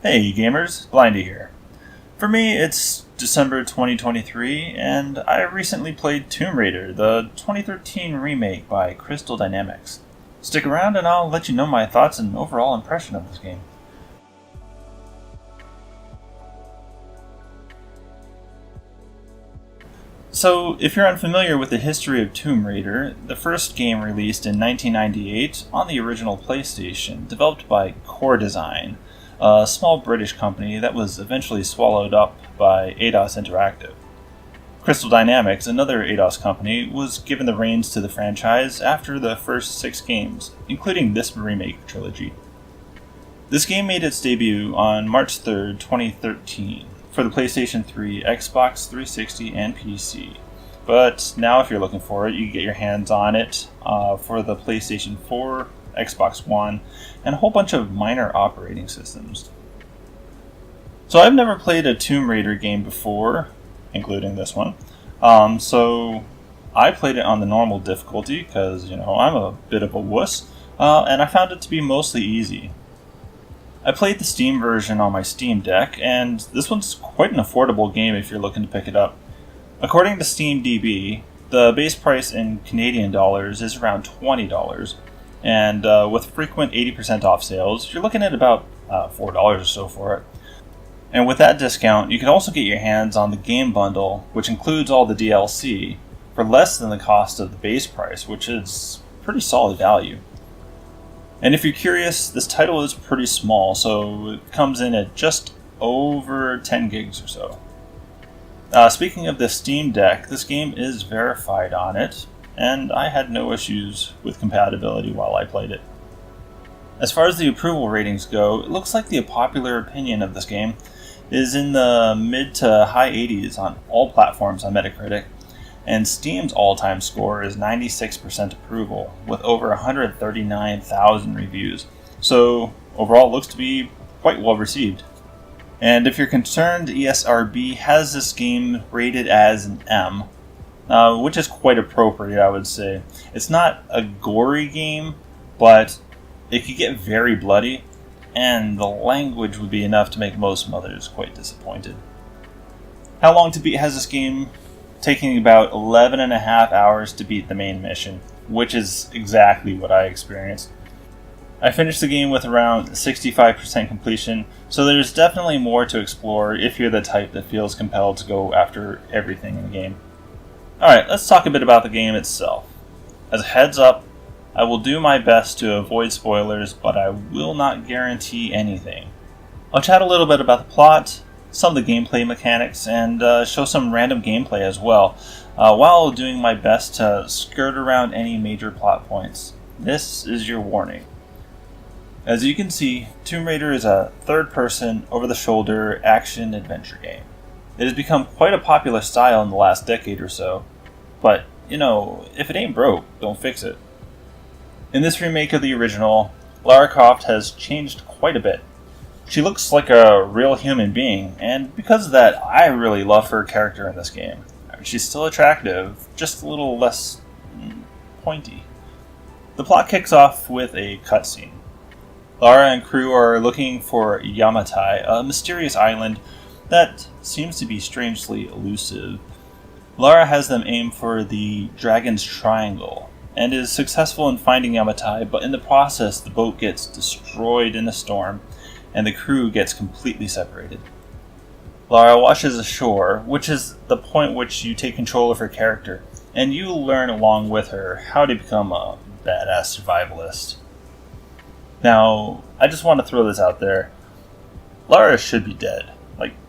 Hey gamers, Blindy here. For me, it's December 2023, and I recently played Tomb Raider, the 2013 remake by Crystal Dynamics. Stick around and I'll let you know my thoughts and overall impression of this game. So, if you're unfamiliar with the history of Tomb Raider, the first game released in 1998 on the original PlayStation, developed by Core Design, a small British company that was eventually swallowed up by Eidos Interactive. Crystal Dynamics, another Eidos company, was given the reins to the franchise after the first 6 games, including this remake trilogy. This game made its debut on March 3rd, 2013, for the PlayStation 3, Xbox 360, and PC. But now if you're looking for it, you can get your hands on it for the PlayStation 4, Xbox One, and a whole bunch of minor operating systems. So I've never played a Tomb Raider game before, including this one. So I played it on the normal difficulty because, I'm a bit of a wuss, and I found it to be mostly easy. I played the Steam version on my Steam Deck, and this one's quite an affordable game if you're looking to pick it up. According to SteamDB, the base price in Canadian dollars is around $20, and with frequent 80% off sales, you're looking at about $4 or so for it. And with that discount, you can also get your hands on the game bundle, which includes all the DLC, for less than the cost of the base price, which is pretty solid value. And if you're curious, this title is pretty small, so it comes in at just over 10 gigs or so. Speaking of the Steam Deck, this game is verified on it, and I had no issues with compatibility while I played it. As far as the approval ratings go, it looks like the popular opinion of this game is in the mid to high 80s on all platforms on Metacritic, and Steam's all-time score is 96% approval, with over 139,000 reviews, so overall it looks to be quite well received. And if you're concerned, ESRB has this game rated as an M, which is quite appropriate, I would say. It's not a gory game, but it could get very bloody, and the language would be enough to make most mothers quite disappointed. How long to beat has this game? Taking about 11 and a half hours to beat the main mission, which is exactly what I experienced. I finished the game with around 65% completion, so there's definitely more to explore if you're the type that feels compelled to go after everything in the game. Alright, let's talk a bit about the game itself. As a heads up, I will do my best to avoid spoilers, but I will not guarantee anything. I'll chat a little bit about the plot, some of the gameplay mechanics, and show some random gameplay as well, while doing my best to skirt around any major plot points. This is your warning. As you can see, Tomb Raider is a third-person, over-the-shoulder action-adventure game. It has become quite a popular style in the last decade or so, but, if it ain't broke, don't fix it. In this remake of the original, Lara Croft has changed quite a bit. She looks like a real human being, and because of that, I really love her character in this game. She's still attractive, just a little less pointy. The plot kicks off with a cutscene. Lara and crew are looking for Yamatai, a mysterious island that seems to be strangely elusive. Lara has them aim for the Dragon's Triangle, and is successful in finding Yamatai, but in the process the boat gets destroyed in a storm, and the crew gets completely separated. Lara washes ashore, which is the point which you take control of her character, and you learn along with her how to become a badass survivalist. Now, I just want to throw this out there. Lara should be dead,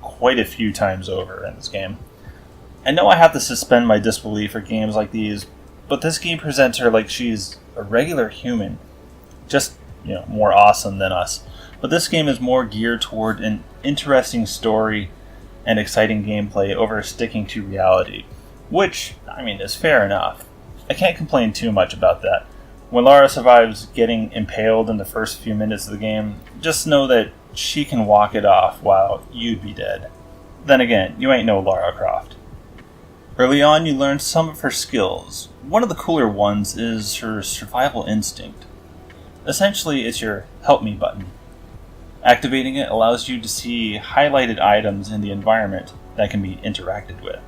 quite a few times over in this game. I know I have to suspend my disbelief for games like these, but this game presents her like she's a regular human. Just, more awesome than us. But this game is more geared toward an interesting story and exciting gameplay over sticking to reality, which, is fair enough. I can't complain too much about that. When Lara survives getting impaled in the first few minutes of the game, just know that she can walk it off while you'd be dead. Then again, you ain't no Lara Croft. Early on, you learn some of her skills. One of the cooler ones is her survival instinct. Essentially, it's your help me button. Activating it allows you to see highlighted items in the environment that can be interacted with.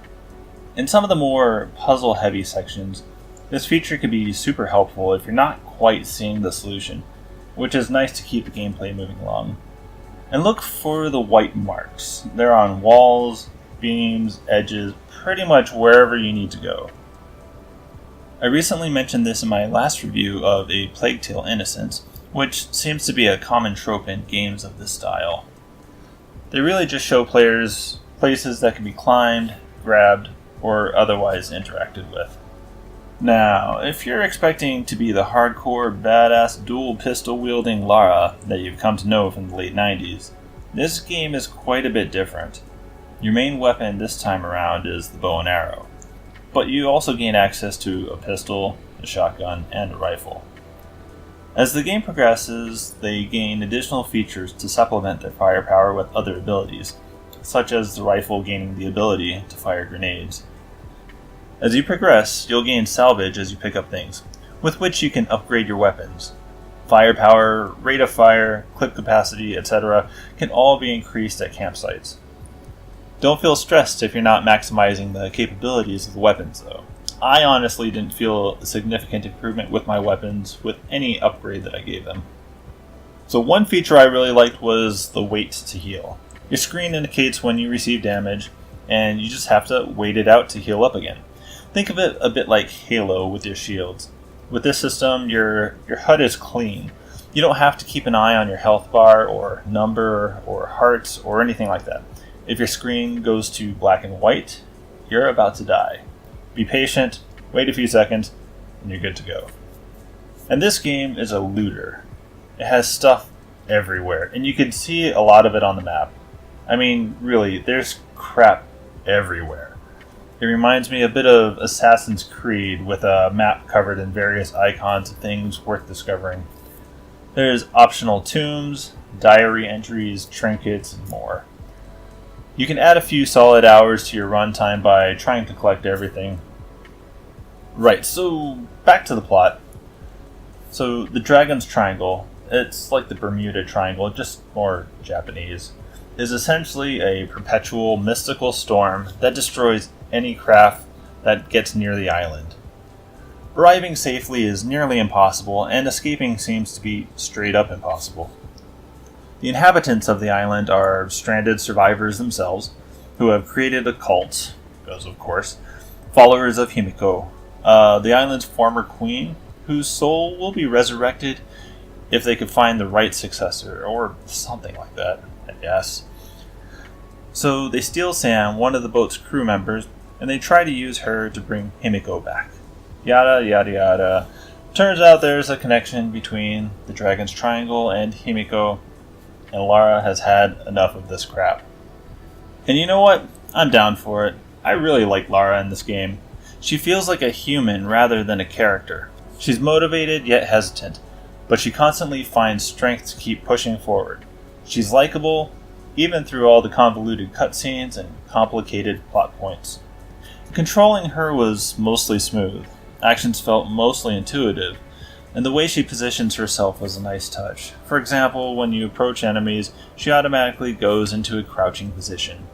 In some of the more puzzle-heavy sections, this feature could be super helpful if you're not quite seeing the solution, which is nice to keep the gameplay moving along. And look for the white marks. They're on walls, beams, edges, pretty much wherever you need to go. I recently mentioned this in my last review of A Plague Tale: Innocence, which seems to be a common trope in games of this style. They really just show players places that can be climbed, grabbed, or otherwise interacted with. Now, if you're expecting to be the hardcore, badass, dual pistol wielding Lara that you've come to know from the late 90s, this game is quite a bit different. Your main weapon this time around is the bow and arrow, but you also gain access to a pistol, a shotgun, and a rifle. As the game progresses, they gain additional features to supplement their firepower with other abilities, such as the rifle gaining the ability to fire grenades. As you progress, you'll gain salvage as you pick up things, with which you can upgrade your weapons. Firepower, rate of fire, clip capacity, etc. can all be increased at campsites. Don't feel stressed if you're not maximizing the capabilities of the weapons, though. I honestly didn't feel a significant improvement with my weapons with any upgrade that I gave them. So one feature I really liked was the wait to heal. Your screen indicates when you receive damage, and you just have to wait it out to heal up again. Think of it a bit like Halo with your shields. With this system, your HUD is clean. You don't have to keep an eye on your health bar or number or hearts or anything like that. If your screen goes to black and white, you're about to die. Be patient, wait a few seconds, and you're good to go. And this game is a looter. It has stuff everywhere, and you can see a lot of it on the map. I mean, really, there's crap everywhere. It reminds me a bit of Assassin's Creed with a map covered in various icons of things worth discovering. There's optional tombs, diary entries, trinkets, and more. You can add a few solid hours to your runtime by trying to collect everything. Right, so back to the plot. So the Dragon's Triangle, it's like the Bermuda Triangle, just more Japanese, is essentially a perpetual mystical storm that destroys any craft that gets near the island. Arriving safely is nearly impossible, and escaping seems to be straight up impossible. The inhabitants of the island are stranded survivors themselves, who have created a cult, because of course, followers of Himiko, the island's former queen, whose soul will be resurrected if they could find the right successor, or something like that, I guess. So they steal Sam, one of the boat's crew members, and they try to use her to bring Himiko back. Yada yada yada. Turns out there's a connection between the Dragon's Triangle and Himiko, and Lara has had enough of this crap. And you know what? I'm down for it. I really like Lara in this game. She feels like a human rather than a character. She's motivated yet hesitant, but she constantly finds strength to keep pushing forward. She's likable, even through all the convoluted cutscenes and complicated plot points. Controlling her was mostly smooth. Actions felt mostly intuitive, and the way she positions herself was a nice touch. For example, when you approach enemies, she automatically goes into a crouching position.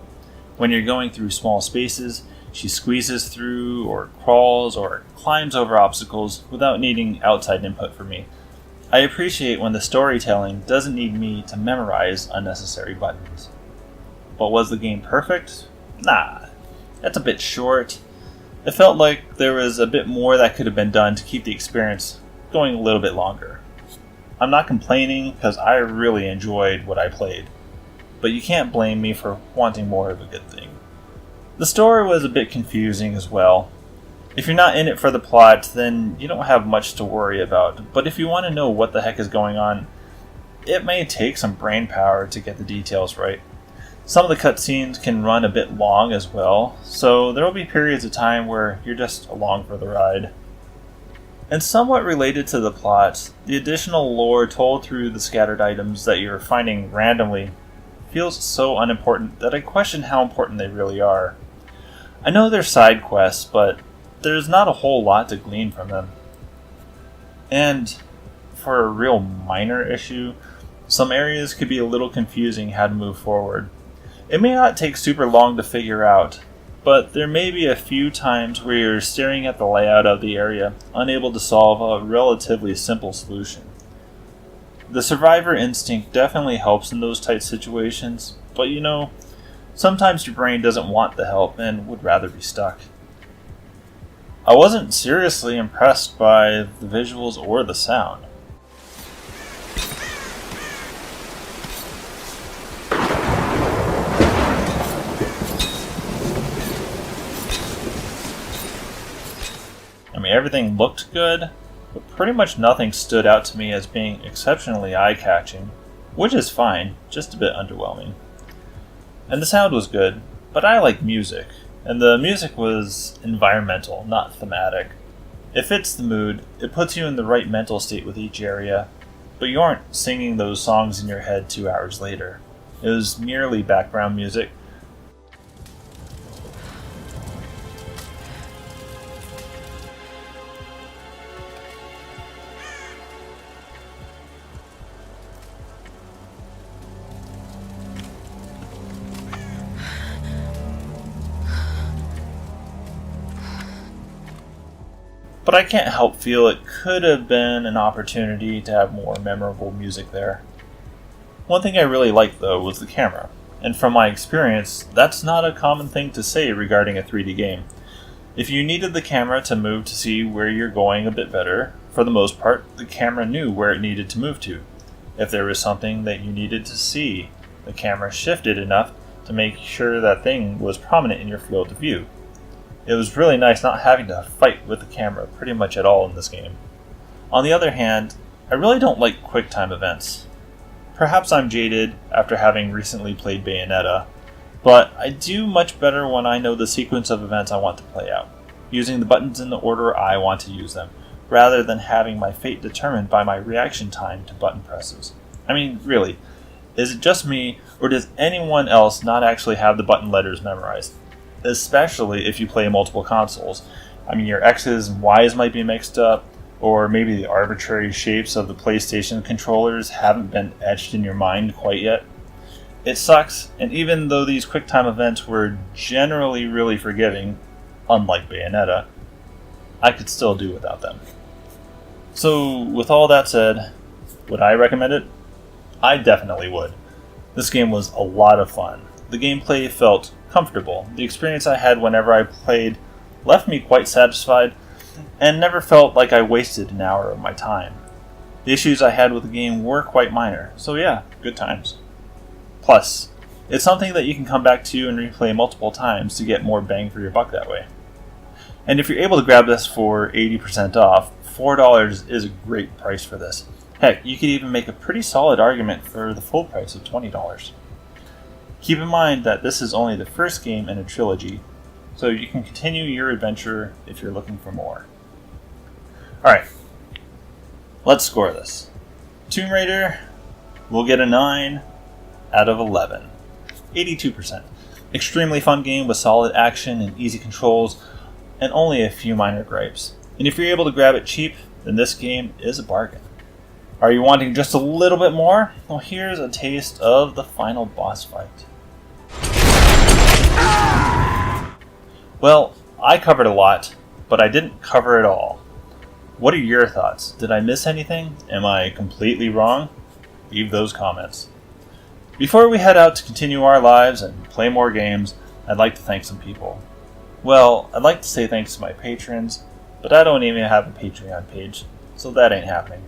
When you're going through small spaces, she squeezes through, or crawls, or climbs over obstacles without needing outside input from me. I appreciate when the storytelling doesn't need me to memorize unnecessary buttons. But was the game perfect? Nah, that's a bit short. It felt like there was a bit more that could have been done to keep the experience going a little bit longer. I'm not complaining because I really enjoyed what I played, but you can't blame me for wanting more of a good thing. The story was a bit confusing as well. If you're not in it for the plot, then you don't have much to worry about, but if you want to know what the heck is going on, it may take some brain power to get the details right. Some of the cutscenes can run a bit long as well, so there will be periods of time where you're just along for the ride. And somewhat related to the plot, the additional lore told through the scattered items that you're finding randomly feels so unimportant that I question how important they really are. I know they're side quests, but there's not a whole lot to glean from them. And for a real minor issue, Some areas could be a little confusing how to move forward. It may not take super long to figure out, but there may be a few times where you're staring at the layout of the area, unable to solve a relatively simple solution. The survivor instinct definitely helps in those tight situations, but sometimes your brain doesn't want the help and would rather be stuck. I wasn't seriously impressed by the visuals or the sound. Everything looked good, but pretty much nothing stood out to me as being exceptionally eye-catching, which is fine, just a bit underwhelming. And the sound was good, but I like music, and the music was environmental, not thematic. It fits the mood, it puts you in the right mental state with each area, but you aren't singing those songs in your head 2 hours later. It was merely background music. But I can't help feel it could have been an opportunity to have more memorable music there. One thing I really liked, though, was the camera. And from my experience, that's not a common thing to say regarding a 3D game. If you needed the camera to move to see where you're going a bit better, for the most part, the camera knew where it needed to move to. If there was something that you needed to see, the camera shifted enough to make sure that thing was prominent in your field of view. It was really nice not having to fight with the camera pretty much at all in this game. On the other hand, I really don't like QuickTime events. Perhaps I'm jaded after having recently played Bayonetta, but I do much better when I know the sequence of events I want to play out, using the buttons in the order I want to use them, rather than having my fate determined by my reaction time to button presses. I mean, really, is it just me, or does anyone else not actually have the button letters memorized? Especially if you play multiple consoles. Your X's and Y's might be mixed up, or maybe the arbitrary shapes of the PlayStation controllers haven't been etched in your mind quite yet. It sucks, and even though these QuickTime events were generally really forgiving, unlike Bayonetta, I could still do without them. So, with all that said, would I recommend it? I definitely would. This game was a lot of fun. The gameplay felt comfortable. The experience I had whenever I played left me quite satisfied and never felt like I wasted an hour of my time. The issues I had with the game were quite minor, so yeah, good times. Plus, it's something that you can come back to and replay multiple times to get more bang for your buck that way. And if you're able to grab this for 80% off, $4 is a great price for this. Heck, you could even make a pretty solid argument for the full price of $20. Keep in mind that this is only the first game in a trilogy, so you can continue your adventure if you're looking for more. Alright, let's score this. Tomb Raider will get a 9 out of 11. 82%. Extremely fun game with solid action and easy controls, and only a few minor gripes. And if you're able to grab it cheap, then this game is a bargain. Are you wanting just a little bit more? Well, here's a taste of the final boss fight. Well, I covered a lot, but I didn't cover it all. What are your thoughts? Did I miss anything? Am I completely wrong? Leave those comments. Before we head out to continue our lives and play more games, I'd like to thank some people. Well, I'd like to say thanks to my patrons, but I don't even have a Patreon page, so that ain't happening.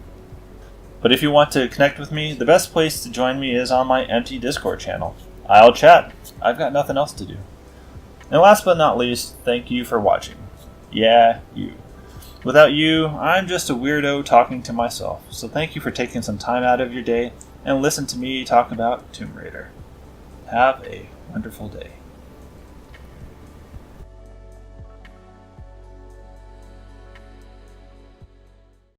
But if you want to connect with me, the best place to join me is on my empty Discord channel. I'll chat. I've got nothing else to do. And last but not least, thank you for watching. Yeah, you. Without you, I'm just a weirdo talking to myself, so thank you for taking some time out of your day and listen to me talk about Tomb Raider. Have a wonderful day.